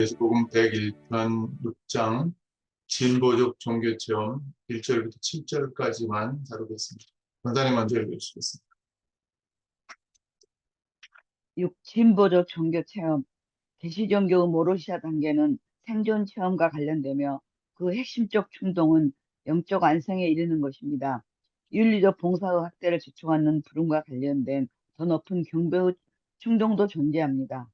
요한복음 101편 6장 진보적 종교체험 1절부터 7절까지만 다루겠습니다. 원장님 먼저 읽어주시겠습니다. 진보적 종교 체험, 개시종교 모로시아 단계는 생존 체험과 관련되며 그 핵심적 충동은 영적 안성에 이르는 것입니다. 윤리적 봉사의 확대를 주축하는 부름과 관련된 더 높은 경배의 충동도 존재합니다.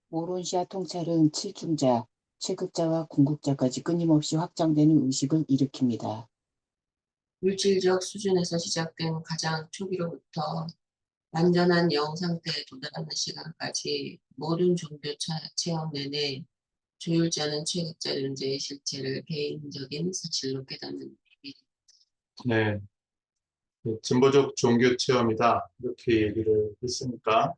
모론시아 통찰은 칠중자, 칠극자와 궁극자까지 끊임없이 확장되는 의식을 일으킵니다. 물질적 수준에서 시작된 가장 초기로부터 완전한 영 상태에 도달하는 시간까지 모든 종교 체험 내내 조율자는 최극자 존재의 실체를 개인적인 사실로 깨닫는 비밀입니다. 네, 진보적 종교체험이다 이렇게 얘기를 했으니까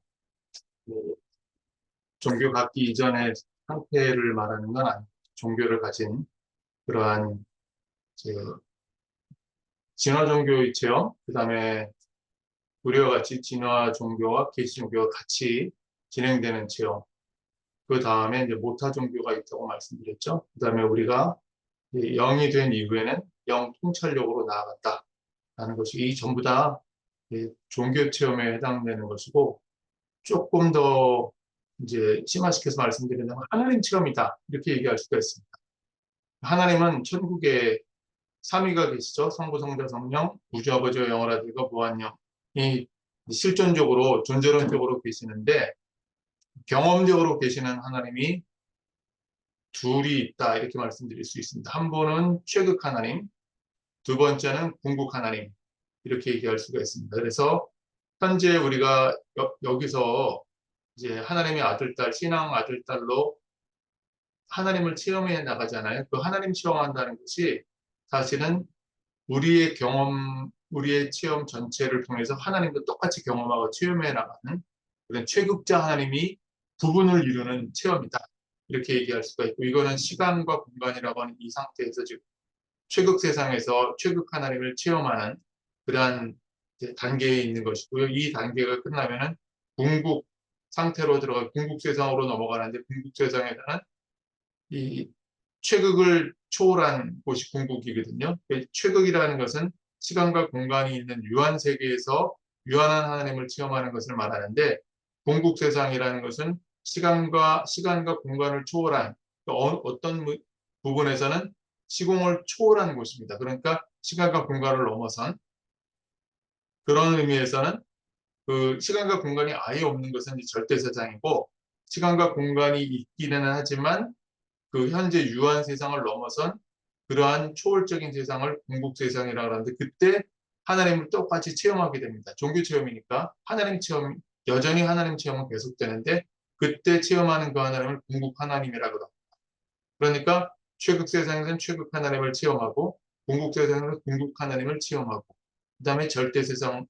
종교 갖기 이전의 상태를 말하는 건 아니고 종교를 가진 그러한 이제 진화 종교의 체험, 그 다음에 우리와 같이 진화 종교와 계시 종교가 같이 진행되는 체험, 그 다음에 이제 모타 종교가 있다고 말씀드렸죠. 그 다음에 우리가 영이 된 이후에는 영 통찰력으로 나아갔다라는 것이 이 전부 다 종교 체험에 해당되는 것이고, 조금 더 이제 심화시켜서 말씀드리면 하나님 체험이다 이렇게 얘기할 수가 있습니다. 하나님은 천국에 삼위가 계시죠. 성부, 성자, 성령, 우주 아버지와 영원 아들과 무한 영이 실존적으로 존재론적으로 계시는데, 경험적으로 계시는 하나님이 둘이 있다 이렇게 말씀드릴 수 있습니다. 한 분은 최극 하나님, 두 번째는 궁극 하나님 이렇게 얘기할 수가 있습니다. 그래서 현재 우리가 여기서 이제 하나님의 아들, 딸, 신앙 아들, 딸로 하나님을 체험해 나가잖아요. 그 하나님 체험한다는 것이 사실은 우리의 경험, 우리의 체험 전체를 통해서 하나님도 똑같이 경험하고 체험해 나가는 그런 최극자 하나님이 부분을 이루는 체험이다. 이렇게 얘기할 수가 있고, 이거는 시간과 공간이라고 하는 이 상태에서 지금 최극 세상에서 최극 하나님을 체험하는 그러한 단계에 있는 것이고요. 이 단계가 끝나면은 궁극 상태로 들어가 궁극 세상으로 넘어가는데, 궁극 세상에서는 이 최극을 초월한 곳이 궁극이거든요. 최극이라는 것은 시간과 공간이 있는 유한 세계에서 유한한 하나님을 체험하는 것을 말하는데, 궁극 세상이라는 것은 시간과 공간을 초월한 어떤 부분에서는 시공을 초월한 곳입니다. 그러니까 시간과 공간을 넘어선, 그런 의미에서는 그 시간과 공간이 아예 없는 것은 절대 세상이고, 시간과 공간이 있기는 하지만 그 현재 유한 세상을 넘어선 그러한 초월적인 세상을 궁극 세상이라고 하는데, 그때 하나님을 똑같이 체험하게 됩니다. 종교 체험이니까 하나님 체험, 여전히 하나님 체험은 계속되는데, 그때 체험하는 그 하나님을 궁극 하나님이라고 합니다. 그러니까 최극 세상에서는 최극 하나님을 체험하고, 궁극 세상에서는 궁극 하나님을 체험하고, 그 다음에 절대 세상은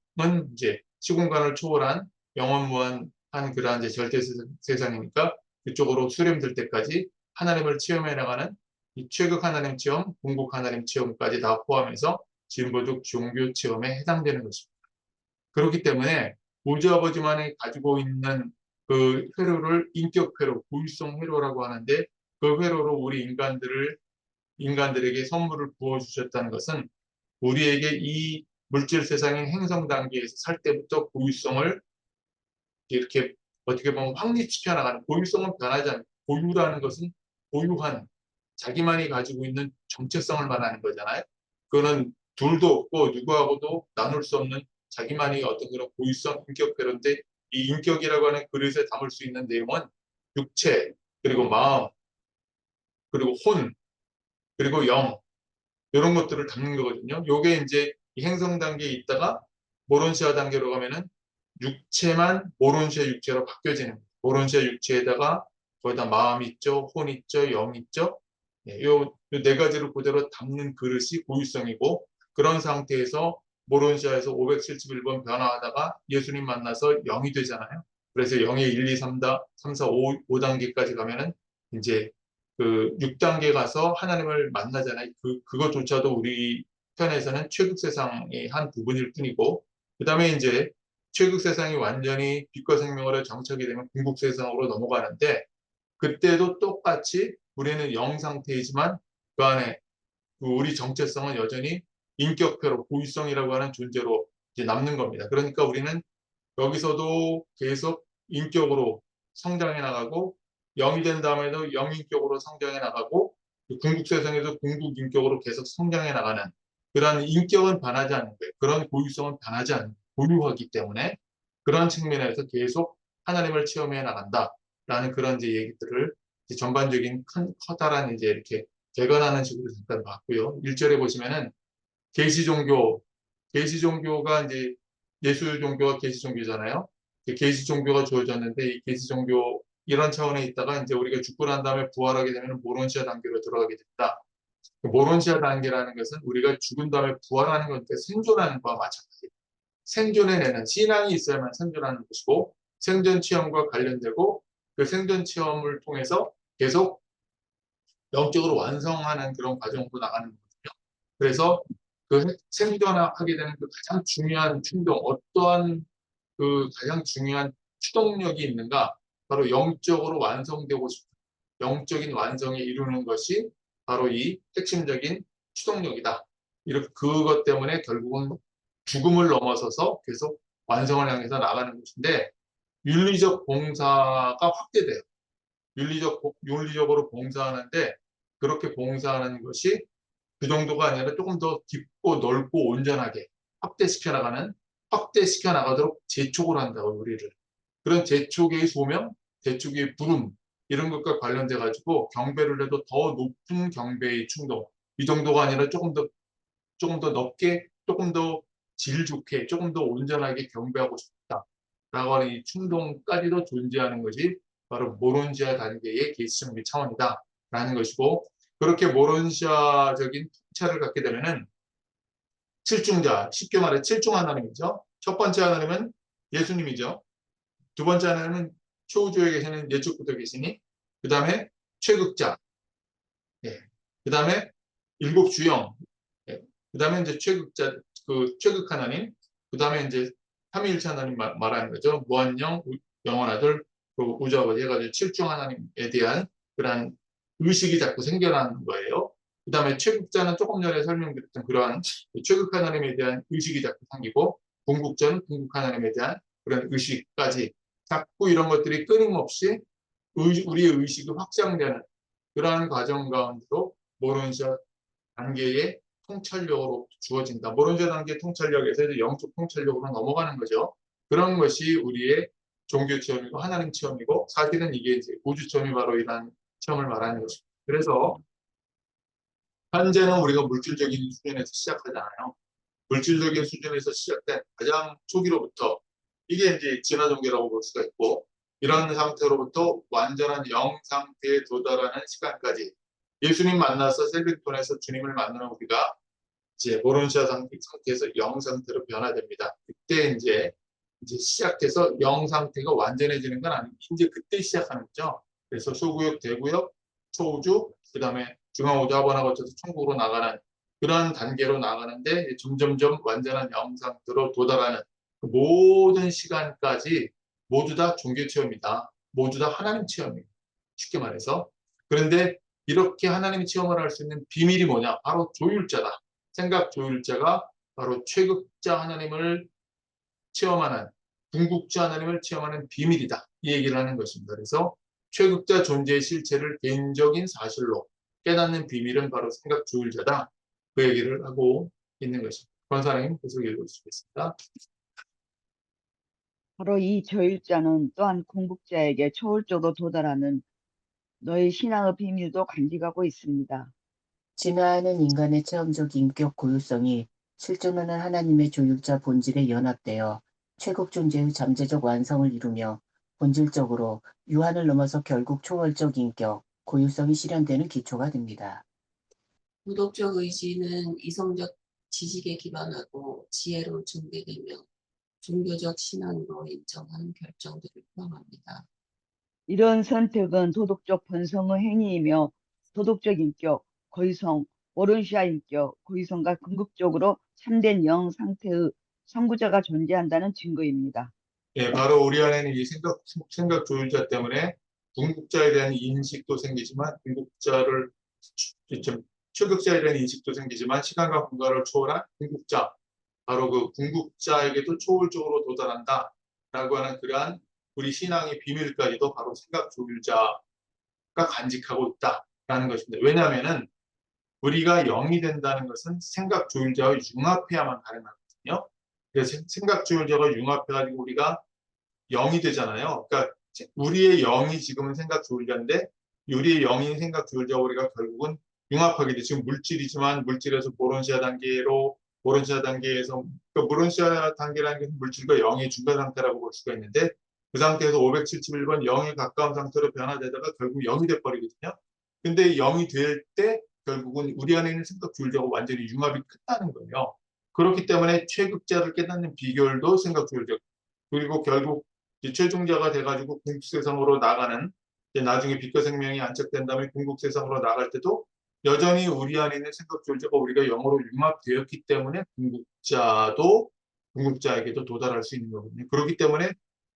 이제 시공간을 초월한 영원무한한 그러한 이제 절대 세상이니까 그쪽으로 수렴될 때까지 하나님을 체험해 나가는 이 최극 하나님 체험, 궁극 하나님 체험까지 다 포함해서 진보적 종교 체험에 해당되는 것입니다. 그렇기 때문에 우주 아버지만이 가지고 있는 그 회로를 인격 회로, 고유성 회로라고 하는데, 그 회로로 우리 인간들에게 선물을 부어주셨다는 것은 우리에게 이 물질 세상인 행성 단계에서 살 때부터 고유성을 이렇게 어떻게 보면 확립시켜 나가는, 고유성은 변하지 않는, 고유라는 것은 고유한 자기만이 가지고 있는 정체성을 말하는 거잖아요. 그거는 둘도 없고 누구하고도 나눌 수 없는 자기만이 어떤 그런 고유성 인격회로인데, 이 인격이라고 하는 그릇에 담을 수 있는 내용은 육체, 그리고 마음, 그리고 혼, 그리고 영, 이런 것들을 담는 거거든요. 요게 이제 이 행성 단계에 있다가 모론시아 단계로 가면은 육체만 모론시아 육체로 바뀌어지는, 모론시아 육체에다가 거기다 마음 있죠, 혼 있죠, 영 있죠. 요 네 가지를 그대로 담는 그릇이 고유성이고, 그런 상태에서 모론시아에서 571번 변화하다가 예수님 만나서 영이 되잖아요. 그래서 영의 1, 2, 3, 4, 5, 단계까지 가면은 이제 그 6단계 가서 하나님을 만나잖아요. 그것조차도 우리 편에서는 최극 세상의 한 부분일 뿐이고, 그 다음에 이제 최극 세상이 완전히 빛과 생명으로 정착이 되면 궁극 세상으로 넘어가는데, 그때도 똑같이 우리는 영 상태이지만 그 안에 그 우리 정체성은 여전히 인격회로 고유성이라고 하는 존재로 이제 남는 겁니다. 그러니까 우리는 여기서도 계속 인격으로 성장해 나가고 영이 된 다음에도 영인격으로 성장해 나가고 궁극세상에도 궁극인격으로 계속 성장해 나가는 그런 인격은 변하지 않는 거예요. 그런 고유성은 변하지 않는 고유하기 때문에 그런 측면에서 계속 하나님을 체험해 나간다라는 그런 이제 얘기들을 이제 전반적인 커다란 이제 이렇게 개관하는 식으로 잠깐 봤고요. 1절에 보시면은 계시 종교가 이제 예수 종교가 계시 종교잖아요. 계시 종교가 주어졌는데 이 계시 종교 이런 차원에 있다가 이제 우리가 죽고 난 다음에 부활하게 되면 모론시아 단계로 들어가게 된다. 모론시아 단계라는 것은 우리가 죽은 다음에 부활하는 건데 생존하는 거와 마찬가지예요. 생존해내는 신앙이 있어야만 생존하는 것이고 생존 체험과 관련되고 그 생존 체험을 통해서 계속 영적으로 완성하는 그런 과정으로 나가는 거거든요. 그래서 그 생존하게 되는 그 가장 중요한 충동, 어떠한 그 가장 중요한 추동력이 있는가? 바로 영적으로 완성되고 싶은 영적인 완성에 이루는 것이 바로 이 핵심적인 추동력이다. 이렇게 그것 때문에 결국은 죽음을 넘어서서 계속 완성을 향해서 나가는 것인데 윤리적 봉사가 확대돼요. 윤리적으로 봉사하는데 그렇게 봉사하는 것이 그 정도가 아니라 조금 더 깊고 넓고 온전하게 확대시켜 나가도록 재촉을 한다고 우리를. 그런 재촉의 소명, 재촉의 부름 이런 것과 관련돼 가지고 경배를 해도 더 높은 경배의 충동 이 정도가 아니라 조금 더 넓게 조금 더 질 좋게 조금 더 온전하게 경배하고 싶다라고 하는 이 충동까지도 존재하는 것이 바로 모론시아 단계의 계시정비 차원이다라는 것이고 그렇게 모론시아적인 통찰을 갖게 되면은 칠중자 쉽게 말해 칠중 하나님이죠. 첫 번째 하나님은 예수님이죠. 두 번째 하나님은 초우주에 계시는 예측부터 계시니 그 다음에 최극자 예. 그 다음에 일곱 주영 예. 그 다음에 이제 최극자 그 최극 하나님 그 다음에 이제 삼위일체 하나님 말하는 거죠. 무한영 영원하들 그 우주아버지 해가지고 칠중 하나님에 대한 그러한 의식이 자꾸 생겨나는 거예요. 그 다음에 최극자는 조금 전에 설명드렸던 그러한 최극 하나님에 대한 의식이 자꾸 생기고 궁극자는 궁극 하나님에 대한 그런 의식까지 자꾸 이런 것들이 끊임없이 우리의 의식이 확장되는 그러한 과정 가운데로 모론시아 단계의 통찰력으로 주어진다. 모론시아 단계 통찰력에서 이제 영적 통찰력으로 넘어가는 거죠. 그런 것이 우리의 종교 체험이고 하나님 체험이고 사실은 이게 이제 우주 체험이 바로 이런 체험을 말하는 것입니다. 그래서 현재는 우리가 물질적인 수준에서 시작하잖아요. 물질적인 수준에서 시작된 가장 초기로부터 이게 이제 진화 종교라고 볼 수가 있고 이런 상태로부터 완전한 영 상태에 도달하는 시간까지 예수님 만나서 셀빙톤에서 주님을 만나는 우리가 이제 모론시아 상태에서 영 상태로 변화됩니다. 그때 이제 시작해서 영 상태가 완전해지는 건 아니고 이제 그때 시작하는 거죠. 그래서 소구역, 대구역, 초우주, 그 다음에 중앙우주 하반하 거쳐서 천국으로 나가는 그런 단계로 나가는데 점점점 완전한 영 상태로 도달하는 그 모든 시간까지 모두 다 종교 체험이다. 모두 다 하나님 체험이에요. 쉽게 말해서. 그런데 이렇게 하나님 체험을 할 수 있는 비밀이 뭐냐? 바로 조율자다. 생각 조율자가 바로 최극자 하나님을 체험하는 궁극자 하나님을 체험하는 비밀이다. 이 얘기를 하는 것입니다. 그래서 최극자 존재의 실체를 개인적인 사실로 깨닫는 비밀은 바로 생각 조율자다. 그 얘기를 하고 있는 것입니다. 권사님 계속 읽어주시겠습니다. 바로 이 조율자는 또한 궁극자에게 초월적으로 도달하는 너희 신앙의 비밀도 간직하고 있습니다. 진화하는 인간의 체험적 인격 고유성이 실존하는 하나님의 조율자 본질에 연합되어 최고 존재의 잠재적 완성을 이루며 본질적으로 유한을 넘어서 결국 초월적 인격, 고유성이 실현되는 기초가 됩니다. 도덕적 의지는 이성적 지식에 기반하고 지혜로 증대되며 종교적 신앙으로 인정한 결정들을 포함합니다. 이런 선택은 도덕적 본성의 행위이며 도덕적 인격, 고유성, 모론시아 인격, 고유성과 궁극적으로 참된 영 상태의 선구자가 존재한다는 증거입니다. 예, 바로 우리 안에는 이 생각 조율자 때문에 궁극자에 대한 인식도 생기지만 좀 초격자에 대한 인식도 생기지만 시간과 공간을 초월한 궁극자, 바로 그 궁극자에게도 초월적으로 도달한다라고 하는 그러한 우리 신앙의 비밀까지도 바로 생각조율자가 간직하고 있다라는 것입니다. 왜냐하면은 우리가 영이 된다는 것은 생각조율자와 융합해야만 가능하거든요. 그래서 생각조율자가 융합해가지고 우리가 영이 되잖아요. 그러니까 우리의 영이 지금은 생각조율자인데 우리의 영인 생각조율자와 우리가 결국은 융합하게 돼. 지금 물질이지만 물질에서 모론시아 단계로 모론시아 단계에서 그러니까 모론시아 단계라는 게 물질과 영의 중간 상태라고 볼 수가 있는데 그 상태에서 571번 영에 가까운 상태로 변화되다가 결국 영이 돼버리거든요. 근데 영이 될 때 결국은 우리 안에 있는 생각조율자가 완전히 융합이 끝나는 거예요. 그렇기 때문에 최극자를 깨닫는 비결도 생각조율자 그리고 결국 최종자가 돼가지고 궁극세상으로 나가는 나중에 빛과 생명이 안착된 다음에 궁극세상으로 나갈 때도 여전히 우리 안에 있는 생각조율자가 우리가 영으로 융합되었기 때문에 궁극자에게도 도달할 수 있는 거거든요. 그렇기 때문에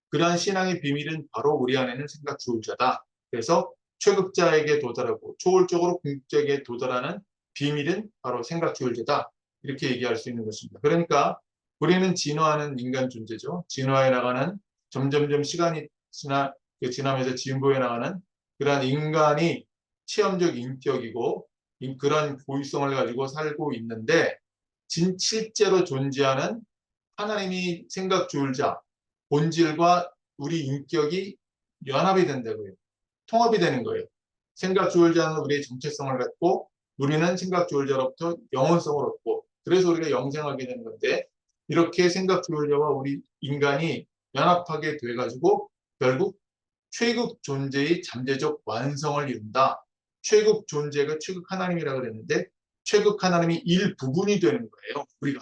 그러한 신앙의 비밀은 바로 우리 안에 있는 생각조율자다. 그래서 최극자에게 도달하고 초월적으로 궁극자에게 도달하는 비밀은 바로 생각조율자다. 이렇게 얘기할 수 있는 것입니다. 그러니까 우리는 진화하는 인간 존재죠. 진화해 나가는 점점점 시간이 지나면서 진보해 나가는 그러한 인간이 체험적 인격이고 그런 고유성을 가지고 살고 있는데 실제로 존재하는 하나님이 생각조율자 본질과 우리 인격이 연합이 된다고요. 통합이 되는 거예요. 생각조율자는 우리의 정체성을 갖고 우리는 생각조율자로부터 영혼성을 얻고 그래서 우리가 영생하게 되는 건데 이렇게 생각조율자와 우리 인간이 연합하게 돼가지고 결국 최극 존재의 잠재적 완성을 이룬다. 최극 존재가 최극 하나님이라고 그랬는데 최극 하나님이 일부분이 되는 거예요. 우리가.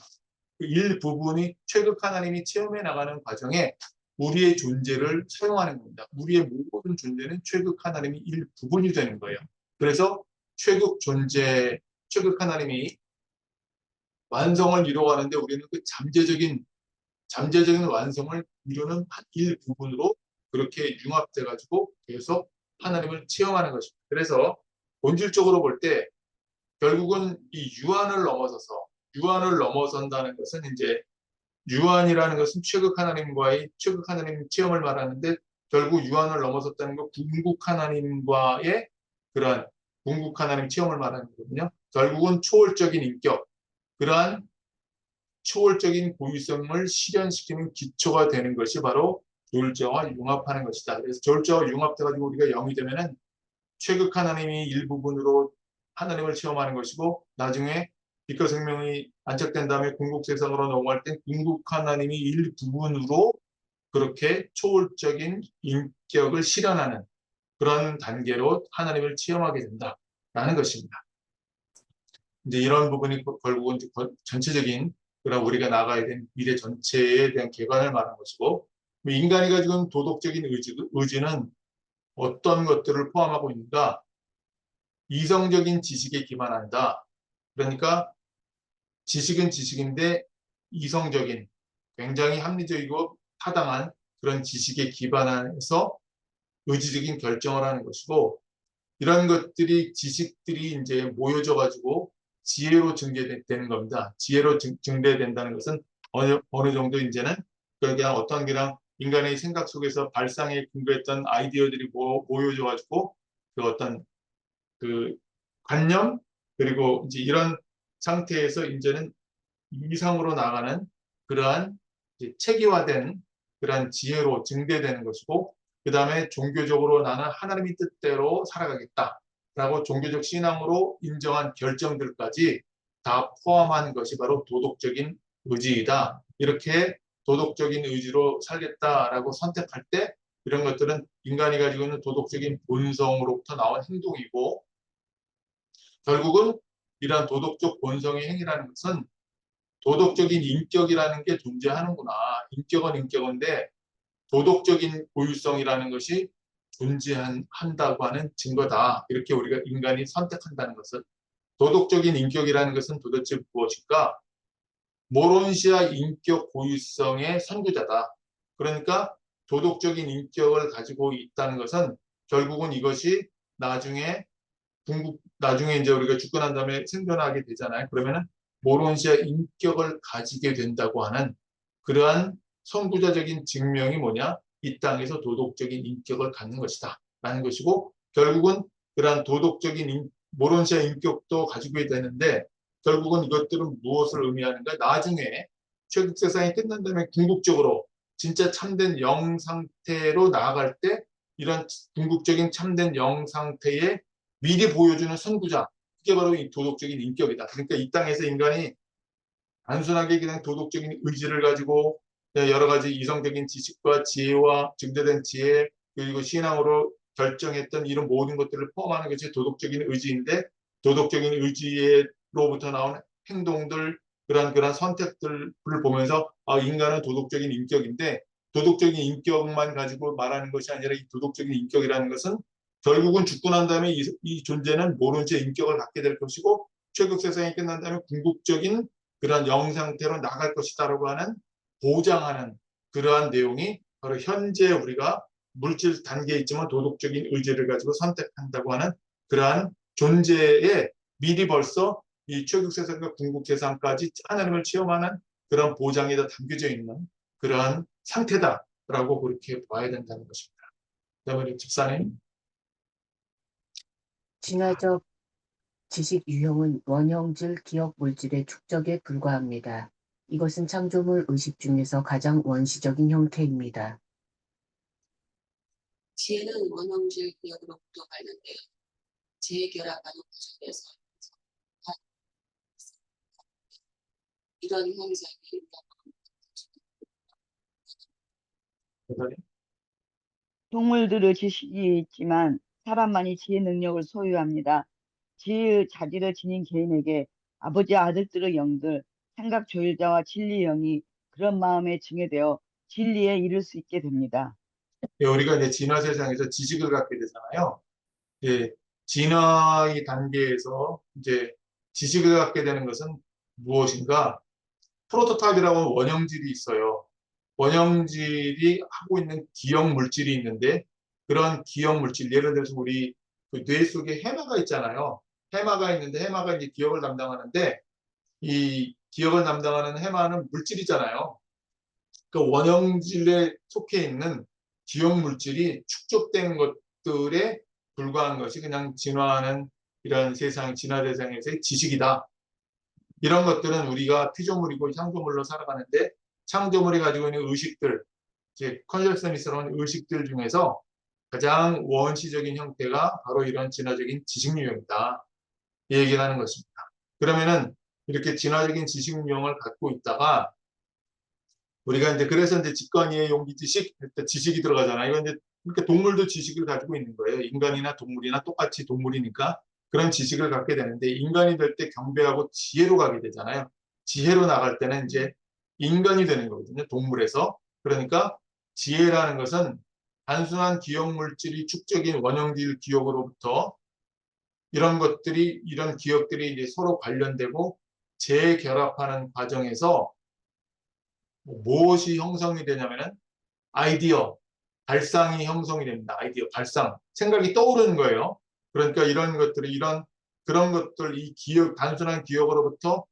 그 일부분이 최극 하나님이 체험해 나가는 과정에 우리의 존재를 사용하는 겁니다. 우리의 모든 존재는 최극 하나님이 일부분이 되는 거예요. 그래서 최극 존재, 최극 하나님이 완성을 이루어가는데 우리는 그 잠재적인 완성을 이루는 일부분으로 그렇게 융합돼가지고 계속 하나님을 체험하는 것입니다. 그래서 본질적으로 볼 때 결국은 이 유한을 넘어선다는 것은 이제 유한이라는 것은 최극 하나님 체험을 말하는데 결국 유한을 넘어섰다는 건 궁극 하나님과의 그러한 궁극 하나님 체험을 말하는 거거든요. 결국은 초월적인 인격, 그러한 초월적인 고유성을 실현시키는 기초가 되는 것이 바로 조율자와 융합하는 것이다. 그래서 조율자와 융합돼가지고 우리가 영이 되면은 최극 하나님이 일부분으로 하나님을 체험하는 것이고 나중에 빛과 생명이 안착된 다음에 궁극세상으로 넘어갈 때 궁극 하나님이 일부분으로 그렇게 초월적인 인격을 실현하는 그런 단계로 하나님을 체험하게 된다라는 것입니다. 이제 이런 부분이 결국은 전체적인 그런 우리가 나가야 되는 미래 전체에 대한 개관을 말하는 것이고 인간이 가지고 있는 도덕적인 의지는 어떤 것들을 포함하고 있는가? 이성적인 지식에 기반한다. 그러니까 지식은 지식인데 이성적인 굉장히 합리적이고 타당한 그런 지식에 기반해서 의지적인 결정을 하는 것이고 이런 것들이 지식들이 이제 모여져 가지고 지혜로 증대되는 겁니다. 지혜로 증대된다는 것은 어느 정도 이제는 그냥 어떤 그냥 인간의 생각 속에서 발상에 근거했던 아이디어들이 모여져 가지고 그 어떤 그 관념 그리고 이제 이런 상태에서 이제는 이상으로 나가는 그러한 이제 체계화된 그러한 지혜로 증대되는 것이고 그 다음에 종교적으로 나는 하나님의 뜻대로 살아가겠다라고 종교적 신앙으로 인정한 결정들까지 다 포함한 것이 바로 도덕적인 의지이다. 이렇게 도덕적인 의지로 살겠다라고 선택할 때 이런 것들은 인간이 가지고 있는 도덕적인 본성으로부터 나온 행동이고 결국은 이러한 도덕적 본성의 행위라는 것은 도덕적인 인격이라는 게 존재하는구나. 인격은 인격인데 도덕적인 고유성이라는 것이 존재한다고 하는 증거다. 이렇게 우리가 인간이 선택한다는 것은 도덕적인 인격이라는 것은 도대체 무엇일까? 모론시아 인격 고유성의 선구자다. 그러니까 도덕적인 인격을 가지고 있다는 것은 결국은 이것이 나중에 이제 우리가 죽고 난 다음에 생존하게 되잖아요. 그러면은 모론시아 인격을 가지게 된다고 하는 그러한 선구자적인 증명이 뭐냐? 이 땅에서 도덕적인 인격을 갖는 것이다. 라는 것이고, 결국은 그러한 모론시아 인격도 가지고 되는데, 결국은 이것들은 무엇을 의미하는가? 나중에 최국 세상이 끝난 다음에 궁극적으로 진짜 참된 영 상태로 나아갈 때 이런 궁극적인 참된 영 상태에 미리 보여주는 선구자, 그게 바로 이 도덕적인 인격이다. 그러니까 이 땅에서 인간이 단순하게 그냥 도덕적인 의지를 가지고 여러 가지 이성적인 지식과 지혜와 증대된 지혜 그리고 신앙으로 결정했던 이런 모든 것들을 포함하는 것이 도덕적인 의지인데, 도덕적인 의지로부터 나온 행동들, 그런 선택들을 보면서 인간은 도덕적인 인격인데, 도덕적인 인격만 가지고 말하는 것이 아니라 이 도덕적인 인격이라는 것은 결국은 죽고 난 다음에 이 존재는 모론시아 인격을 갖게 될 것이고, 최국 세상이 끝난 다음에 궁극적인 그런 영 상태로 나갈 것이다라고 하는 보장하는 그러한 내용이 바로 현재 우리가 물질 단계에 있지만 도덕적인 의지를 가지고 선택한다고 하는 그러한 존재에 미리 벌써 이 최국 세상과 궁극 세상까지 하나님을 체험하는 그런 보장이 다 담겨져 있는 그러한 상태다라고 그렇게 봐야 된다는 것입니다. 그다음에 우리 집사님. 진화적 지식 유형은 원형질 기억 물질의 축적에 불과합니다. 이것은 창조물 의식 중에서 가장 원시적인 형태입니다. 지혜는 원형질 기억으로부터 관련되어 재결합하는 과정에서 이런 현상이 동물들의 지식이 있지만 사람만이 지혜 능력을 소유합니다. 지혜의 자질을 지닌 개인에게 아버지 아들들의 영들, 생각 조율자와 진리 영이 그런 마음에 증해되어 진리에 이를 수 있게 됩니다. 우리가 이제 진화 세상에서 지식을 갖게 되잖아요. 예, 진화의 단계에서 이제 지식을 갖게 되는 것은 무엇인가? 프로토타입이라고 원형질이 있어요. 원형질이 하고 있는 기억 물질이 있는데, 그런 기억 물질, 예를 들어서 우리 그 뇌 속에 해마가 있잖아요. 해마가 있는데 해마가 이제 기억을 담당하는데, 이 기억을 담당하는 해마는 물질이잖아요. 그 원형질에 속해 있는 기억 물질이 축적된 것들에 불과한 것이 그냥 진화하는 이런 진화 세상에서의 지식이다. 이런 것들은 우리가 피조물이고 창조물로 살아가는데, 창조물이 가지고 있는 의식들, 이제 컨셉션스러운 의식들 중에서 가장 원시적인 형태가 바로 이런 진화적인 지식 유형이다. 이 얘기를 하는 것입니다. 그러면은 이렇게 진화적인 지식 유형을 갖고 있다가 우리가 이제 그래서 이제 직관이의 용기 지식이 들어가잖아요. 이건 이제 그러니까 동물도 지식을 가지고 있는 거예요. 인간이나 동물이나 똑같이 동물이니까 그런 지식을 갖게 되는데, 인간이 될 때 경배하고 지혜로 가게 되잖아요. 지혜로 나갈 때는 이제 인간이 되는 거거든요. 동물에서. 그러니까 지혜라는 것은 단순한 기억 물질이 축적인 원형질 기억으로부터 이런 기억들이 이제 서로 관련되고 재결합하는 과정에서 무엇이 형성이 되냐면은 아이디어, 발상이 형성이 됩니다. 아이디어, 발상, 생각이 떠오르는 거예요. 그러니까 그런 것들, 이 단순한 기억으로부터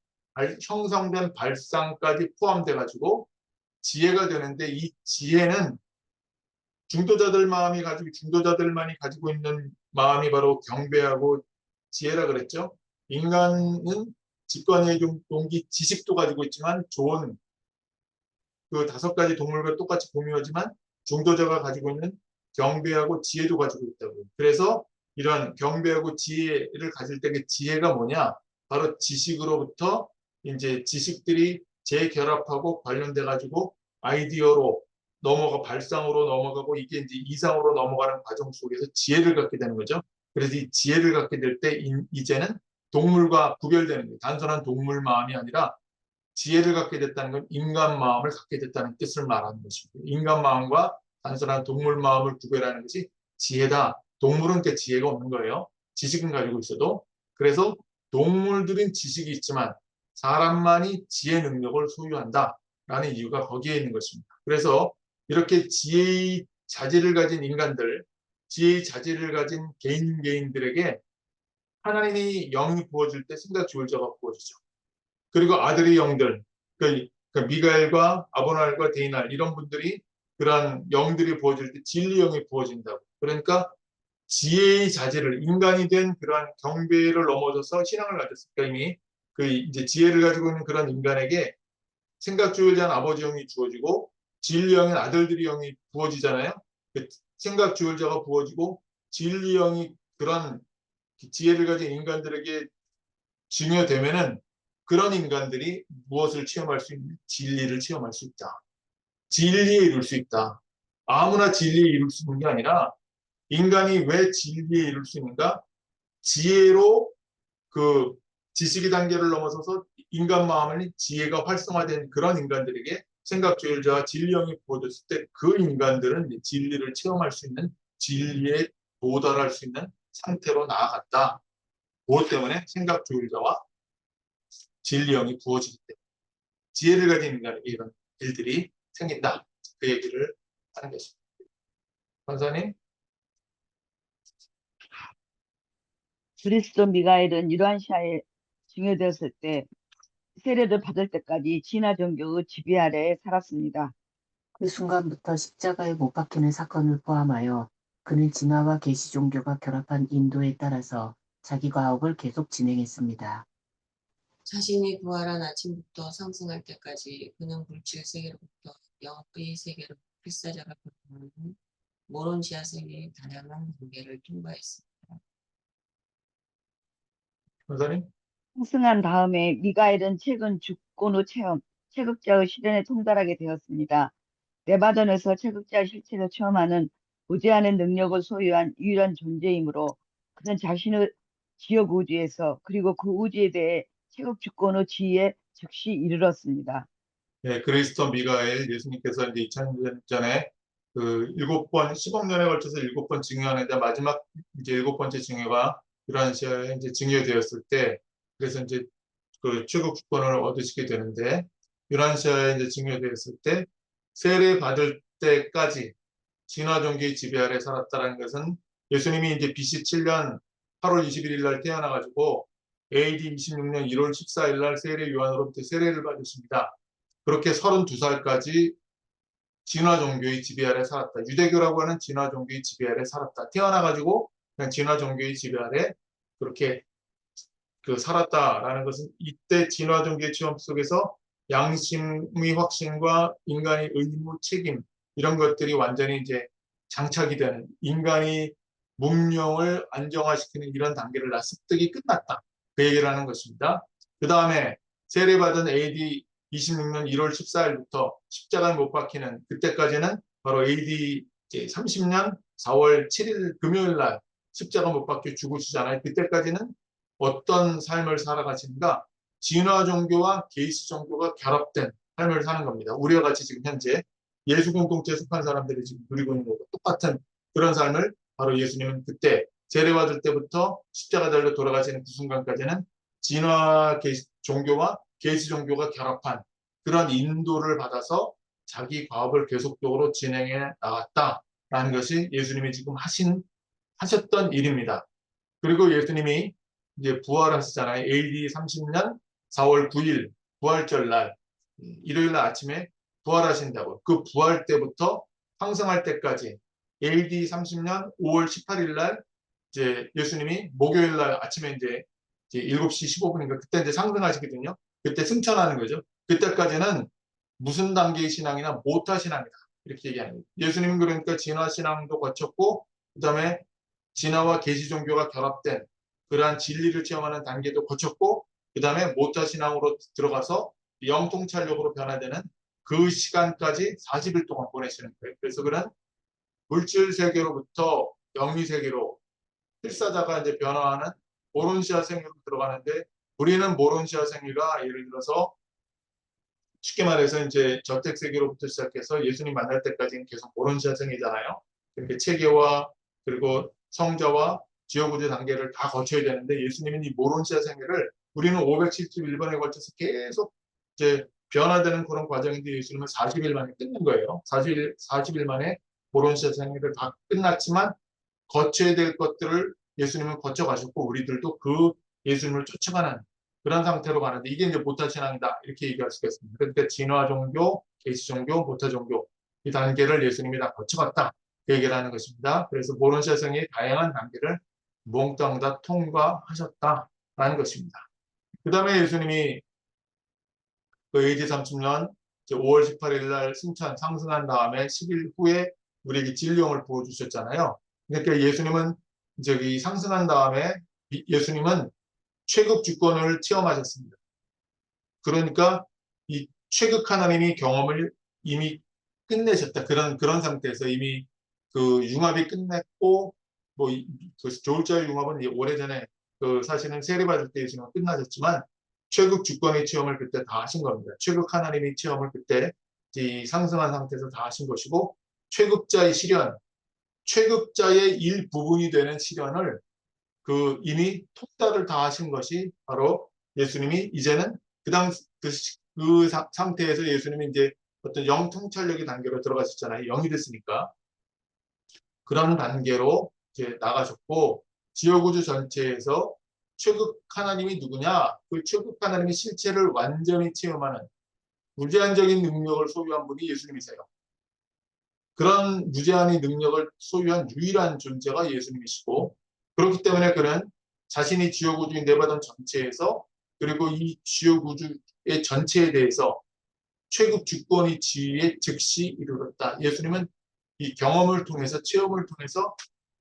형성된 발상까지 포함돼 가지고 지혜가 되는데, 이 지혜는 중도자들만이 가지고 있는 마음이 바로 경배하고 지혜라 그랬죠. 인간은 직관의 용기, 지식도 가지고 있지만 좋은 그 5가지 동물과 똑같이 공유하지만 중도자가 가지고 있는 경배하고 지혜도 가지고 있다고요. 그래서 이런 경배하고 지혜를 가질 때 그 지혜가 뭐냐? 바로 지식으로부터 이제 지식들이 재결합하고 관련돼 가지고 아이디어로 발상으로 넘어가고 이게 이제 이상으로 넘어가는 과정 속에서 지혜를 갖게 되는 거죠. 그래서 이 지혜를 갖게 될 때 이제는 동물과 구별되는 거예요. 단순한 동물 마음이 아니라 지혜를 갖게 됐다는 건 인간 마음을 갖게 됐다는 뜻을 말하는 것입니다. 인간 마음과 단순한 동물 마음을 구별하는 것이 지혜다. 동물은 그 지혜가 없는 거예요. 지식은 가지고 있어도. 그래서 동물들은 지식이 있지만 사람만이 지혜 능력을 소유한다라는 이유가 거기에 있는 것입니다. 그래서 이렇게 지혜의 자질을 가진 인간들, 지혜의 자질을 가진 개인들에게 하나님이 영이 부어줄 때 생각 주울자가 부어주죠. 그리고 아들의 영들, 그 미가엘과 아보날과 데이날 이런 분들이 그러한 영들이 부어줄 때 진리 영이 부어진다고. 그러니까 지혜의 자질을 인간이 된 그러한 경배를 넘어서서 신앙을 가졌으니까 이미 그 이제 지혜를 가지고 있는 그런 인간에게 생각 주울자는 아버지 영이 주어지고 진리 영인 아들들의 영이 부어지잖아요. 그 생각 주울자가 부어지고 진리 영이 그런 지혜를 가진 인간들에게 증여되면은 그런 인간들이 무엇을 체험할 수 있는 진리를 체험할 수 있다. 진리에 이룰 수 있다. 아무나 진리에 이룰 수 있는 게 아니라 인간이 왜 진리에 이룰 수 있는가? 지혜로 그 지식의 단계를 넘어서서 인간 마음의 지혜가 활성화된 그런 인간들에게 생각주의자와 진리형이 부어졌을 때 그 인간들은 진리를 체험할 수 있는 진리에 도달할 수 있는 상태로 나아갔다. 무엇 때문에? 생각주의자와 진리형이 부어지기 때문에 지혜를 가진 인간에게 이런 일들이 생긴다. 그 얘기를 하는 것입니다. 권사님? 그리스도 미가엘은 이러한 시야에 증여되었을 때 세례를 받을 때까지 진화 종교의 지배 아래에 살았습니다. 그 순간부터 십자가에 못 박히는 사건을 포함하여 그는 진화와 계시 종교가 결합한 인도에 따라서 자기 과업을 계속 진행했습니다. 자신이 부활한 아침부터 상승할 때까지 그는 물질 세계로부터 영의 세계로 필사자가 변화하는 모론시아 세계의 다양한 단계를 통과했습니다. 권사님? 상승한 다음에 미가엘은 최근 주권의 체험, 체극자의 실현에 통달하게 되었습니다. 네바던에서 체극자의 실체를 체험하는 무제한의 능력을 소유한 유일한 존재이므로 그는 자신의 지역 우주에서 그리고 그 우주에 대해 체극 주권의 지위에 즉시 이르렀습니다. 네, 그리스도 미가엘 예수님께서 이제 2000년 전에 그 7번, 10억 년에 걸쳐서 7번 증여하는데 마지막 이제 7번째 증여가 이러한 시야에 이제 증여되었을 때 그래서 이제 그 최고 주권을 얻으시게 되는데 이러한 시야에 이제 증여되었을 때 세례 받을 때까지 진화 종교의 지배 아래 살았다는 것은 예수님이 이제 BC 7년 8월 21일 날 태어나가지고 AD 26년 1월 14일 날 세례 요한으로부터 세례를 받으십니다. 그렇게 32살까지 진화 종교의 지배 아래 살았다. 유대교라고 하는 진화 종교의 지배 아래 살았다. 태어나가지고 그냥 진화 종교의 지배 아래 그렇게 그 살았다라는 것은 이때 진화 종교의 체험 속에서 양심의 확신과 인간의 의무, 책임 이런 것들이 완전히 이제 장착이 되는 인간이 문명을 안정화시키는 이런 단계를 습득이 끝났다. 그 얘기를 하는 것입니다. 그 다음에 세례받은 AD 26년 1월 14일부터 십자가에 못 박히는 그때까지는 바로 AD 30년 4월 7일 금요일 날 십자가 못 박혀 죽으시잖아요. 그때까지는 어떤 삶을 살아가시는가? 진화 종교와 계시 종교가 결합된 삶을 사는 겁니다. 우리와 같이 지금 현재 예수 공동체에 속한 사람들이 지금 누리고 있는 것과 똑같은 그런 삶을 바로 예수님은 그때 세례받을 때부터 십자가 달려 돌아가시는 그 순간까지는 진화 종교와 계시 종교가 결합한 그런 인도를 받아서 자기 과업을 계속적으로 진행해 나갔다라는 것이 예수님이 지금 하셨던 일입니다. 그리고 예수님이 이제 부활하시잖아요. AD 30년 4월 9일 부활절 날 일요일 날 아침에 부활하신다고. 그 부활 때부터 상승할 때까지 AD 30년 5월 18일 날 이제 예수님이 목요일 날 아침에 이제 7시 15분인가 그때 이제 상승하시거든요. 그때 승천하는 거죠. 그때까지는 무슨 단계의 신앙이나 모타 신앙이다. 이렇게 얘기하는 거예요. 예수님은 그러니까 진화 신앙도 거쳤고 그다음에 진화와 계시 종교가 결합된 그러한 진리를 체험하는 단계도 거쳤고 그 다음에 모타 신앙으로 들어가서 영통찰력으로 변화되는 그 시간까지 40일 동안 보내시는 거예요. 그래서 그런 물질 세계로부터 영리 세계로 필사자가 이제 변화하는 모론시아 생애로 들어가는데 우리는 모론시아 생애가 예를 들어서 쉽게 말해서 이제 저택 세계로부터 시작해서 예수님 만날 때까지는 계속 모론시아 생애잖아요. 이렇게 체계와 그리고 성자와 지옥우주 단계를 다 거쳐야 되는데 예수님은 이 모론시아 생애를 우리는 571번에 걸쳐서 계속 이제 변화되는 그런 과정인데 예수님은 40일 만에 끝낸 거예요. 40일 만에 모론시아 생애를 다 끝났지만 거쳐야 될 것들을 예수님은 거쳐가셨고 우리들도 그 예수님을 쫓아가는 그런 상태로 가는데 이게 이제 모타 신앙이다 이렇게 얘기할 수가 있습니다. 그러니까 진화 종교, 계시 종교, 모타 종교 이 단계를 예수님이 다 거쳐갔다 그 얘기를 하는 것입니다. 그래서 모론샤성의 다양한 단계를 몽땅 다 통과하셨다라는 것입니다. 그 다음에 예수님이 그 AD 30년 5월 18일 날 승천 상승한 다음에 10일 후에 우리에게 진리형을 부어주셨잖아요. 그러니까 예수님은 저기 상승한 다음에 예수님은 최극 주권을 체험하셨습니다. 그러니까 이 최극 하나님이 경험을 이미 끝내셨다. 그런 상태에서 이미 그 융합이 끝냈고 그 조울자의 융합은 오래전에 그 사실은 세례받을 때 예수님은 끝나셨지만 최극 주권의 체험을 그때 다 하신 겁니다. 최극 하나님의 체험을 그때 이 상승한 상태에서 다 하신 것이고 최극자의 시련, 최극자의 일부분이 되는 시련을 그 이미 통달을 다 하신 것이 바로 예수님이 이제는 그 상태에서 예수님이 이제 어떤 영통찰력의 단계로 들어가셨잖아요. 영이 됐으니까. 그런 단계로 이제 나가셨고 지옥우주 전체에서 최극 하나님이 누구냐? 그 최극 하나님의 실체를 완전히 체험하는 무제한적인 능력을 소유한 분이 예수님이세요. 그런 무제한의 능력을 소유한 유일한 존재가 예수님이시고 그렇기 때문에 그는 자신이 지옥우주인 네바던 전체에서 그리고 이 지옥우주의 전체에 대해서 최극 주권의 지위에 즉시 이르렀다. 예수님은 이 경험을 통해서 체험을 통해서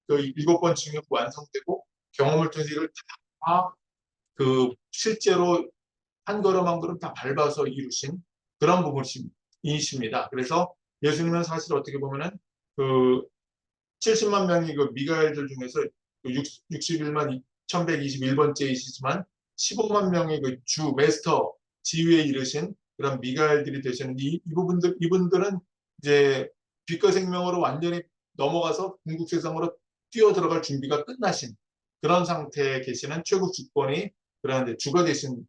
그 7번 징역 완성되고 경험을 통해서 이걸 다 그 실제로 한 걸음 한 걸음 다 밟아서 이루신 그런 부분이십니다. 그래서 예수님은 사실 어떻게 보면은 그 70만 명이 그 미가엘들 중에서 61만 1121번째이시지만 15만 명의 그 주 메스터 지위에 이르신 그런 미가엘들이 되셨는데 이분들은 이제 빛과 생명으로 완전히 넘어가서 궁극 세상으로 뛰어 들어갈 준비가 끝나신 그런 상태에 계시는 최고 주권이 그런 주가 되신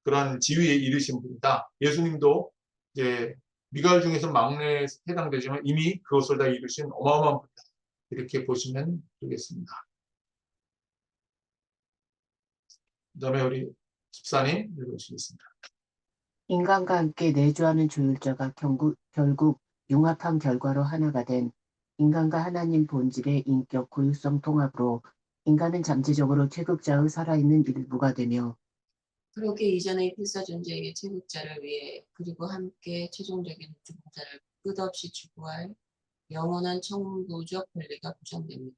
그런 지위에 이르신 분이다. 예수님도 이제 미가엘 중에서 막내에 해당되지만 이미 그것을 다 이루신 어마어마한 분이다. 이렇게 보시면 되겠습니다. 그 다음에 우리 집사님 읽어주시겠습니다. 인간과 함께 내주하는 조율자가 결국 융합한 결과로 하나가 된 인간과 하나님 본질의 인격 고유성 통합으로 인간은 잠재적으로 최극자의 살아있는 일부가 되며 그렇게 이전의 필사 존재의 최극자를 위해 그리고 함께 최종적인 우주봉사를 끝없이 추구할 영원한 천부적 권리가 보장됩니다.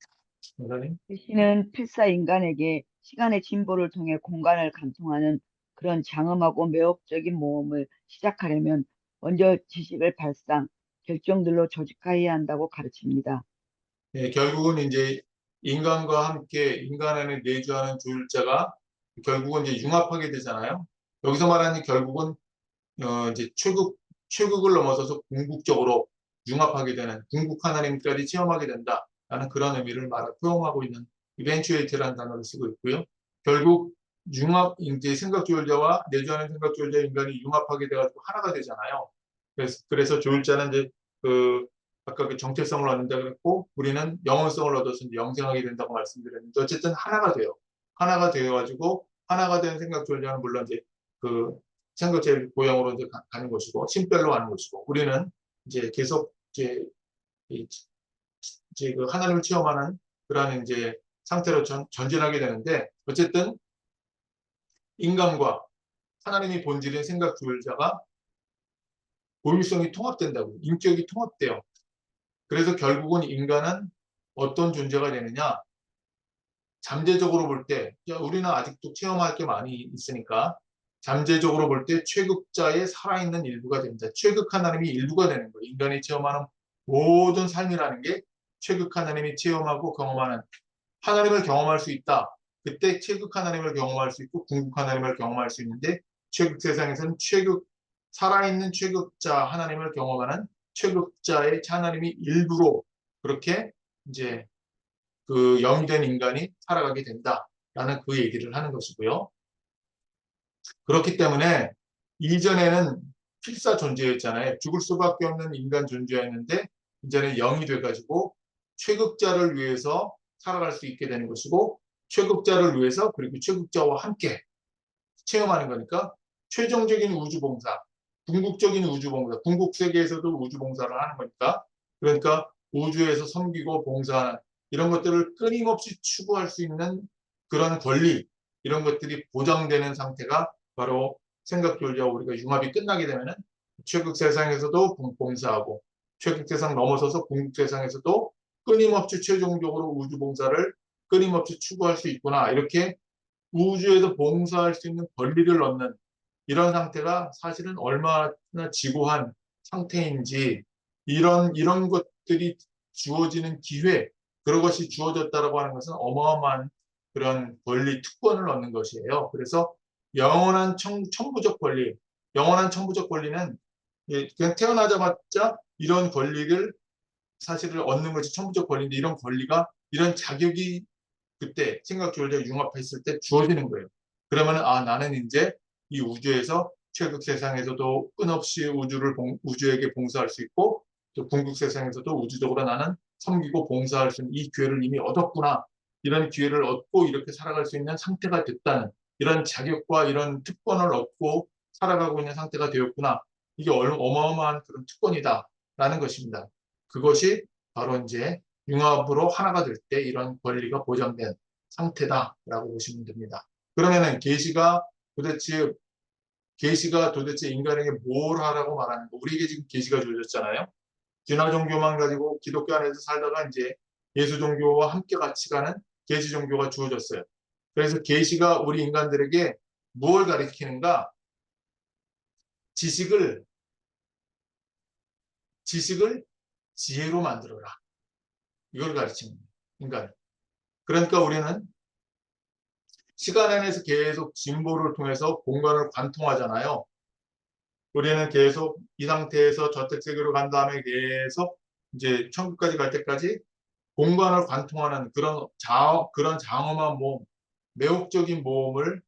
원사님. 계시는 필사 인간에게 시간의 진보를 통해 공간을 감통하는 그런 장엄하고 매혹적인 모험을 시작하려면 먼저 지식을 발상, 결정들로 조직화해야 한다고 가르칩니다. 네, 결국은 이제 인간과 함께 인간 안에 내주하는 조율자가 결국은 이제 융합하게 되잖아요. 여기서 말하는 결국은 이제 최극을 넘어서서 궁극적으로 융합하게 되는 궁극 하나님까지 체험하게 된다라는 그런 의미를 표현하고 있는 이벤츄에이트라는 단어를 쓰고 있고요. 결국 융합 이제 생각 조율자와 내주하는 생각 조율자 인간이 융합하게 돼가지고 하나가 되잖아요. 그래서 조율자는 이제 그 아까 그 정체성을 얻는다 그랬고 우리는 영혼성을 얻어서 이제 영생하게 된다고 말씀드렸는데 어쨌든 하나가 돼요. 하나가 되어가지고 하나가 된 생각 조율자는 물론 이제 그 생각제 고향으로 이제 가는 것이고 신별로 가는 것이고 우리는 이제 계속 이제 그 하나님을 체험하는 그러한 이제 상태로 전진하게 되는데 어쨌든 인간과 하나님의 본질인 생각 조율자가 고유성이 통합된다고 인격이 통합돼요. 그래서 결국은 인간은 어떤 존재가 되느냐 잠재적으로 볼 때 우리는 아직도 체험할 게 많이 있으니까 잠재적으로 볼 때 최극자의 살아있는 일부가 됩니다. 최극 하나님이 일부가 되는 거예요. 인간이 체험하는 모든 삶이라는 게 최극 하나님이 체험하고 경험하는 하나님을 경험할 수 있다. 그때 최극 하나님을 경험할 수 있고 궁극 하나님을 경험할 수 있는데 최극 세상에서는 살아있는 최극자 하나님을 경험하는 최극자의 하나님이 일부로 그렇게 이제 그 영이 된 인간이 살아가게 된다라는 그 얘기를 하는 것이고요. 그렇기 때문에 이전에는 필사 존재였잖아요. 죽을 수밖에 없는 인간 존재였는데 이제는 영이 돼가지고 최극자를 위해서 살아갈 수 있게 되는 것이고 최극자를 위해서 그리고 최극자와 함께 체험하는 거니까 최종적인 우주봉사, 궁극적인 우주봉사, 궁극세계에서도 우주봉사를 하는 거니까 그러니까 우주에서 섬기고 봉사하는 이런 것들을 끊임없이 추구할 수 있는 그런 권리 이런 것들이 보장되는 상태가 바로 생각조차 우리가 융합이 끝나게 되면은 최극세상에서도 봉사하고 최극세상 넘어서서 궁극세상에서도 끊임없이 최종적으로 우주봉사를 끊임없이 추구할 수 있구나 이렇게 우주에서 봉사할 수 있는 권리를 얻는 이런 상태가 사실은 얼마나 지고한 상태인지 이런 것들이 주어지는 기회 그런 것이 주어졌다라고 하는 것은 어마어마한 그런 권리 특권을 얻는 것이에요. 그래서 영원한 천부적 권리, 영원한 천부적 권리는 그냥 태어나자마자 이런 권리를 사실을 얻는 것이 천부적 권리인데 이런 권리가 이런 자격이 그때 생각조절 융합했을 때 주어지는 거예요. 그러면 아 나는 이제 이 우주에서 최극 세상에서도 끊없이 우주에게 봉사할 수 있고 또 궁극 세상에서도 우주적으로 나는 섬기고 봉사할 수 있는 이 기회를 이미 얻었구나. 이런 기회를 얻고 이렇게 살아갈 수 있는 상태가 됐다는 이런 자격과 이런 특권을 얻고 살아가고 있는 상태가 되었구나. 이게 어마어마한 그런 특권이다라는 것입니다. 그것이 바로 이제 융합으로 하나가 될 때 이런 권리가 보장된 상태다라고 보시면 됩니다. 그러면은 계시가 도대체 인간에게 뭘 하라고 말하는 거? 우리에게 지금 계시가 주어졌잖아요. 진화 종교만 가지고 기독교 안에서 살다가 이제 예수 종교와 함께 같이 가는 계시 종교가 주어졌어요. 그래서 계시가 우리 인간들에게 무엇을 가리키는가? 지식을 지혜로 만들어라. 이걸 가르칩니다. 인간. 그러니까 우리는 시간 안에서 계속 진보를 통해서 공간을 관통하잖아요. 우리는 계속 이 상태에서 저택세계로 간 다음에 계속 이제 천국까지 갈 때까지 공간을 관통하는 그런 장엄한 모험, 매혹적인 모험을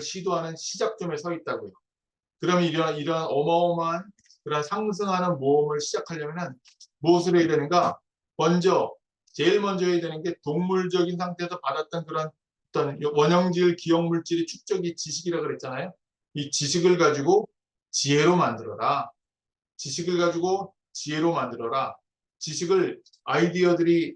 시도하는 시작점에 서 있다고요. 그러면 이런 어마어마한 그런 상승하는 모험을 시작하려면 무엇을 해야 되는가? 제일 먼저 해야 되는 게 동물적인 상태에서 받았던 그런 어떤 원형질, 기억물질의 축적이 지식이라고 그랬잖아요. 이 지식을 가지고 지혜로 만들어라. 지식을 가지고 지혜로 만들어라. 지식을 아이디어들이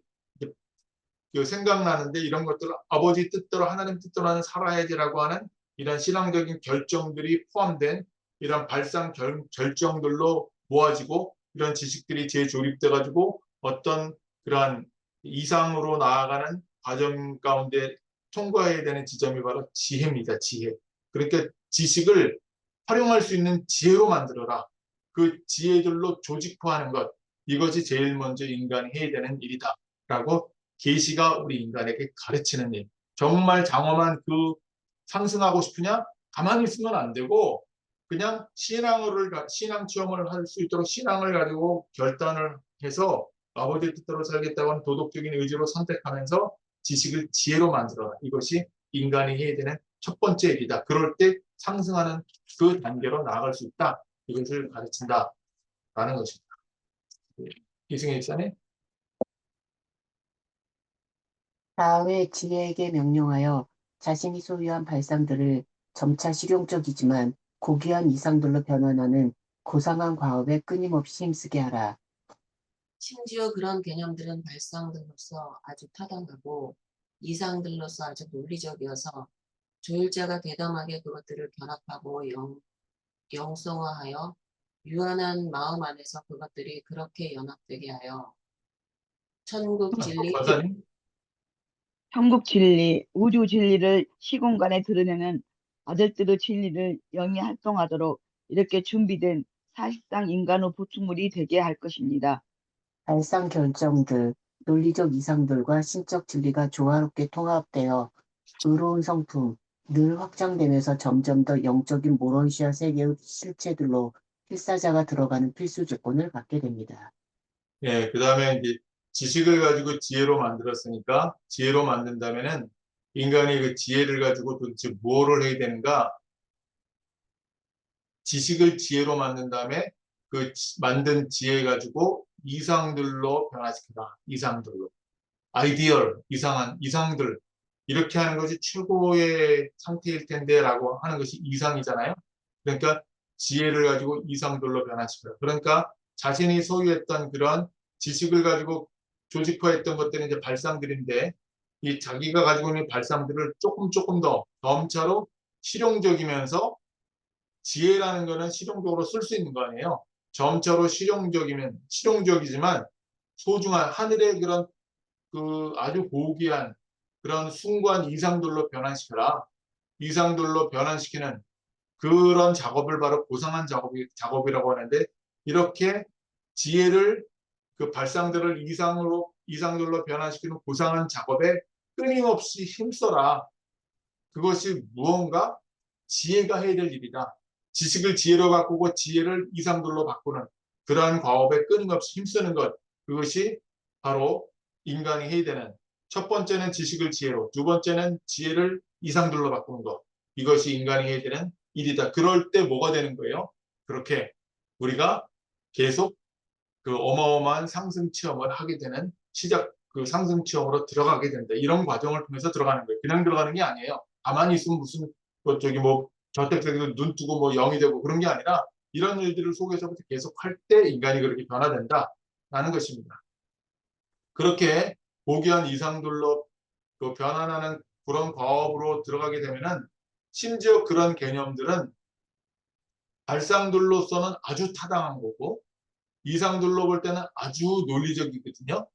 생각나는데 이런 것들을 아버지 뜻대로 하나님 뜻대로 살아야지라고 하는 이런 신앙적인 결정들이 포함된 이런 발상 결정들로 모아지고 이런 지식들이 재조립돼 가지고 어떤 그러한 이상으로 나아가는 과정 가운데 통과해야 되는 지점이 바로 지혜입니다. 지혜. 그러니까 지식을 활용할 수 있는 지혜로 만들어라. 그 지혜들로 조직화하는 것. 이것이 제일 먼저 인간이 해야 되는 일이다. 라고 계시가 우리 인간에게 가르치는 일. 정말 장엄한 그 상승하고 싶으냐? 가만히 있으면 안 되고 그냥 신앙 체험을 할 수 있도록 신앙을 가지고 결단을 해서 아버지의 뜻대로 살겠다고 하는 도덕적인 의지로 선택하면서 지식을 지혜로 만들어라. 이것이 인간이 해야 되는 첫 번째 일이다. 그럴 때 상승하는 그 단계로 나아갈 수 있다. 이것을 가르친다라는 것입니다. 이승혜 일사님. 다음에 지혜에게 명령하여 자신이 소유한 발상들을 점차 실용적이지만 고귀한 이상들로 변환하는 고상한 과업에 끊임없이 힘쓰게 하라. 심지어 그런 개념들은 발상들로서 아주 타당하고 이상들로서 아주 논리적이어서 조율자가 대담하게 그것들을 결합하고 영성화하여 유한한 마음 안에서 그것들이 그렇게 연합되게 하여 천국 진리, 권사님. 천국 진리, 우주 진리를 시공간에 드러내는 아들들의 진리를 영이 활동하도록 이렇게 준비된 사실상 인간의 보충물이 되게 할 것입니다. 발상 결정들, 논리적 이상들과 신적 진리가 조화롭게 통합되어 의로운 성품, 늘 확장되면서 점점 더 영적인 모론시아 세계의 실체들로 필사자가 들어가는 필수 조건을 갖게 됩니다. 예, 그 다음에 이제 지식을 가지고 지혜로 만들었으니까 지혜로 만든다면은 인간이 그 지혜를 가지고 도대체 뭐를 해야 되는가? 지식을 지혜로 만든 다음에 그 만든 지혜 가지고 이상들로 변화시키라. 이상들로. 아이디얼, 이상한, 이상들, 이렇게 하는 것이 최고의 상태일 텐데라고 하는 것이 이상이잖아요. 그러니까 지혜를 가지고 이상들로 변화시켜라. 그러니까 자신이 소유했던 그런 지식을 가지고 조직화했던 것들은 이제 발상들인데 이 자기가 가지고 있는 발상들을 조금 더 점차로 실용적이면서 지혜라는 거는 실용적으로 쓸 수 있는 거 아니에요. 점차로 실용적이지만 소중한 하늘의 그런 그 아주 고귀한 그런 숭고한 이상들로 변환시켜라. 이상들로 변환시키는 그런 작업을 바로 고상한 작업이라고 하는데 이렇게 지혜를 그 발상들을 이상들로 변환시키는 고상한 작업에 끊임없이 힘써라. 그것이 무언가 지혜가 해야 될 일이다. 지식을 지혜로 바꾸고 지혜를 이상들로 바꾸는 그러한 과업에 끊임없이 힘쓰는 것. 그것이 바로 인간이 해야 되는 첫 번째는 지식을 지혜로, 두 번째는 지혜를 이상들로 바꾸는 것. 이것이 인간이 해야 되는 일이다. 그럴 때 뭐가 되는 거예요? 그렇게 우리가 계속 그 어마어마한 상승 체험을 하게 되는 그 상승 체험으로 들어가게 된다. 이런 과정을 통해서 들어가는 거예요. 그냥 들어가는 게 아니에요. 가만히 있으면 무슨 저기 뭐 저택생도 눈 뜨고 뭐 영이 되고 그런 게 아니라 이런 일들을 속에서부터 계속 할 때 인간이 그렇게 변화된다라는 것입니다. 그렇게 고귀한 이상들로 그 변환하는 그런 과업으로 들어가게 되면은 심지어 그런 개념들은 발상들로서는 아주 타당한 거고 이상들로 볼 때는 아주 논리적이거든요.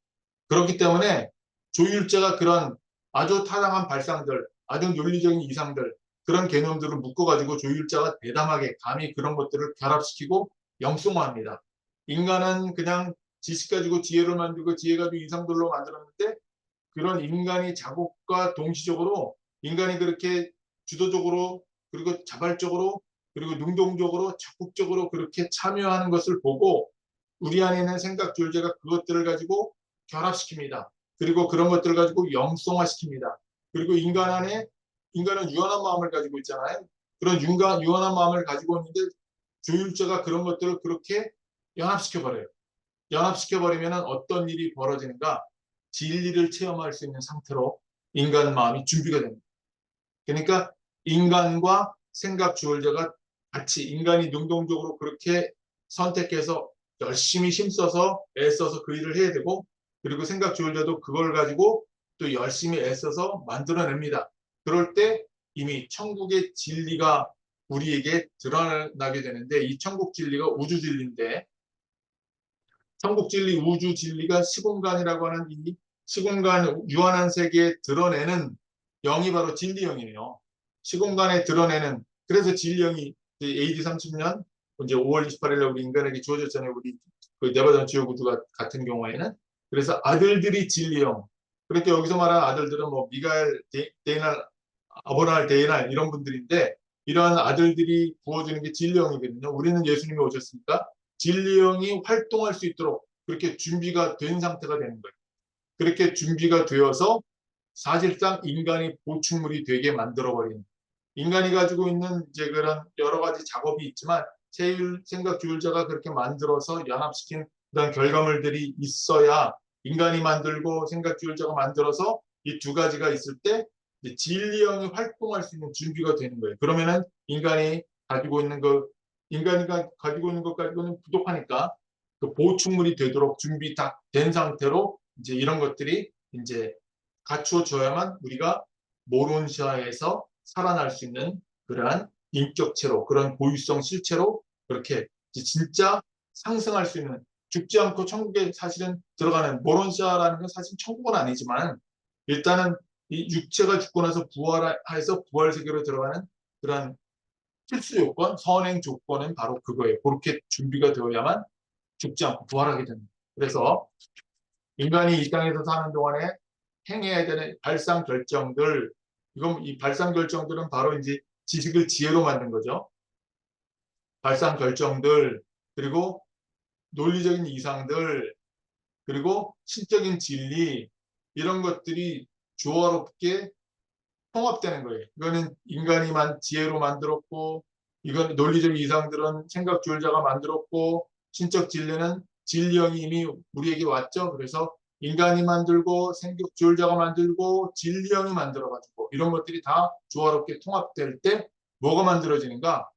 그렇기 때문에 조율자가 그런 아주 타당한 발상들, 아주 논리적인 이상들, 그런 개념들을 묶어가지고 조율자가 대담하게 감히 그런 것들을 결합시키고 영성화합니다. 인간은 그냥 지식 가지고 지혜를 만들고 지혜 가지고 이상들로 만들었는데 그런 인간이 작업과 동시적으로 인간이 그렇게 주도적으로 그리고 자발적으로 그리고 능동적으로 적극적으로 그렇게 참여하는 것을 보고 우리 안에 있는 생각 조율제가 그것들을 가지고 결합시킵니다. 그리고 그런 것들을 가지고 영성화시킵니다. 그리고 인간은 유한한 마음을 가지고 있잖아요. 그런 유한한 마음을 가지고 있는데 조율제가 그런 것들을 그렇게 연합시켜버려요. 연합시켜버리면 어떤 일이 벌어지는가? 진리를 체험할 수 있는 상태로 인간 마음이 준비가 됩니다. 그러니까 인간과 생각 주얼자가 같이 인간이 능동적으로 그렇게 선택해서 열심히 힘써서 애써서 그 일을 해야 되고 그리고 생각 주얼자도 그걸 가지고 또 열심히 애써서 만들어냅니다. 그럴 때 이미 천국의 진리가 우리에게 드러나게 되는데 이 천국 진리가 우주 진리인데 천국 진리, 우주 진리가 시공간이라고 하는 이 시공간 유한한 세계에 드러내는 영이 바로 진리영이에요. 시공간에 드러내는 그래서 진리영이 AD 30년 이제 5월 28일에 우리 인간에게 주어졌잖아요. 우리 그 네바전 지옥 우주가 같은 경우에는 그래서 아들들이 진리영. 그렇게 여기서 말하는 아들들은 뭐 미가엘, 데이날, 아브라할, 데이날 이런 분들인데 이러한 아들들이 부어주는 게 진리영이거든요. 우리는 예수님이 오셨으니까 진리영이 활동할 수 있도록 그렇게 준비가 된 상태가 되는 거예요. 그렇게 준비가 되어서 사실상 인간이 보충물이 되게 만들어버리는 인간이 가지고 있는 이제 그런 여러 가지 작업이 있지만 생각 조율자가 그렇게 만들어서 연합시킨 그런 결과물들이 있어야 인간이 만들고 생각 조율자가 만들어서 이 두 가지가 있을 때 진리형이 활동할 수 있는 준비가 되는 거예요. 그러면은 인간이 가지고 있는 것 가지고는 부족하니까 그 보충물이 되도록 준비 다 된 상태로 이제 이런 것들이 이제 갖추어져야만 우리가 모론시아에서 살아날 수 있는 그러한 인격체로 그런 고유성 실체로 그렇게 진짜 상승할 수 있는 죽지 않고 천국에 사실은 들어가는 모론시아라는 건 사실 천국은 아니지만 일단은 이 육체가 죽고 나서 부활해서 부활 세계로 들어가는 그런 필수 요건, 선행 조건은 바로 그거예요. 그렇게 준비가 되어야만 죽지 않고 부활하게 됩니다. 그래서 인간이 이 땅에서 사는 동안에 행해야 되는 발상 결정들, 이 발상 결정들은 바로 이제 지식을 지혜로 만든 거죠. 발상 결정들, 그리고 논리적인 이상들, 그리고 실적인 진리, 이런 것들이 조화롭게 통합되는 거예요. 이거는 인간이 지혜로 만들었고, 이건 논리적 이상들은 생각 조율자가 만들었고, 신적 진리는 진리형이 이미 우리에게 왔죠. 그래서 인간이 만들고 생격주울자가 만들고 진리형이 만들어가지고 이런 것들이 다 조화롭게 통합될 때 뭐가 만들어지는가?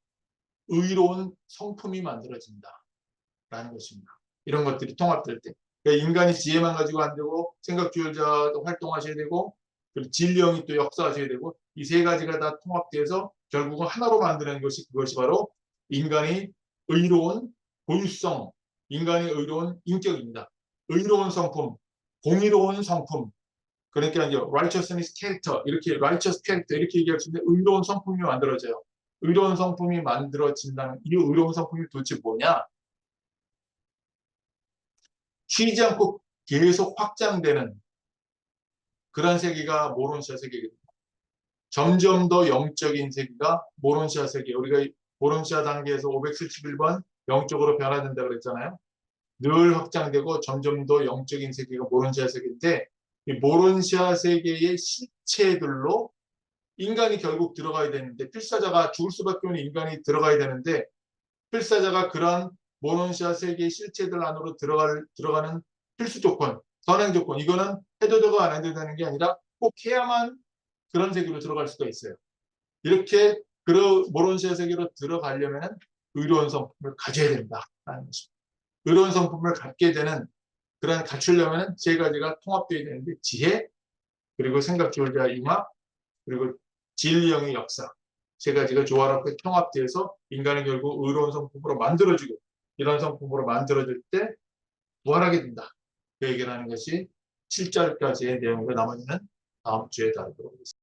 의로운 성품이 만들어진다라는 것입니다. 이런 것들이 통합될 때. 그러니까 인간이 지혜만 가지고 안 되고 생각주의자도 활동하셔야 되고 그리고 진리형이 또 역사하셔야 되고 이 세 가지가 다 통합돼서 결국은 하나로 만드는 것이 그것이 바로 인간이 의로운 고유성, 인간이 의로운 인격입니다. 의로운 성품, 공의로운 성품, 그러니까 이제 righteousness character 이렇게 righteous character 이렇게 얘기할 수 있는데 의로운 성품이 만들어져요. 의로운 성품이 만들어진다는 이 의로운 성품이 도대체 뭐냐? 쉬지 않고 계속 확장되는 그런 세계가 모론시아 세계거든요. 점점 더 영적인 세계가 모론시아 세계. 우리가 모론시아 단계에서 571번 영적으로 변화된다 그랬잖아요. 늘 확장되고 점점 더 영적인 세계가 모론시아 세계인데 이 모론시아 세계의 실체들로 인간이 결국 들어가야 되는데 필사자가 죽을 수밖에 없는 인간이 들어가야 되는데 필사자가 그런 모론시아 세계의 실체들 안으로 들어가는 필수 조건, 선행 조건 이거는 해도 되고 안 해도 되는 게 아니라 꼭 해야만 그런 세계로 들어갈 수가 있어요. 이렇게 모론시아 세계로 들어가려면 의로운 성품을 가져야 된다라는 것입니다. 의로운 성품을 갖게 되는 그런 갖추려면 세 가지가 통합되어야 되는데 지혜, 그리고 생각주의자 융합, 그리고 진리형의 역사 세 가지가 조화롭게 통합돼서 인간을 결국 의로운 성품으로 만들어주고 이런 성품으로 만들어질 때 부활하게 된다. 그 얘기를 하는 것이 7절까지의 내용이고 나머지는 다음 주에 다루도록 하겠습니다.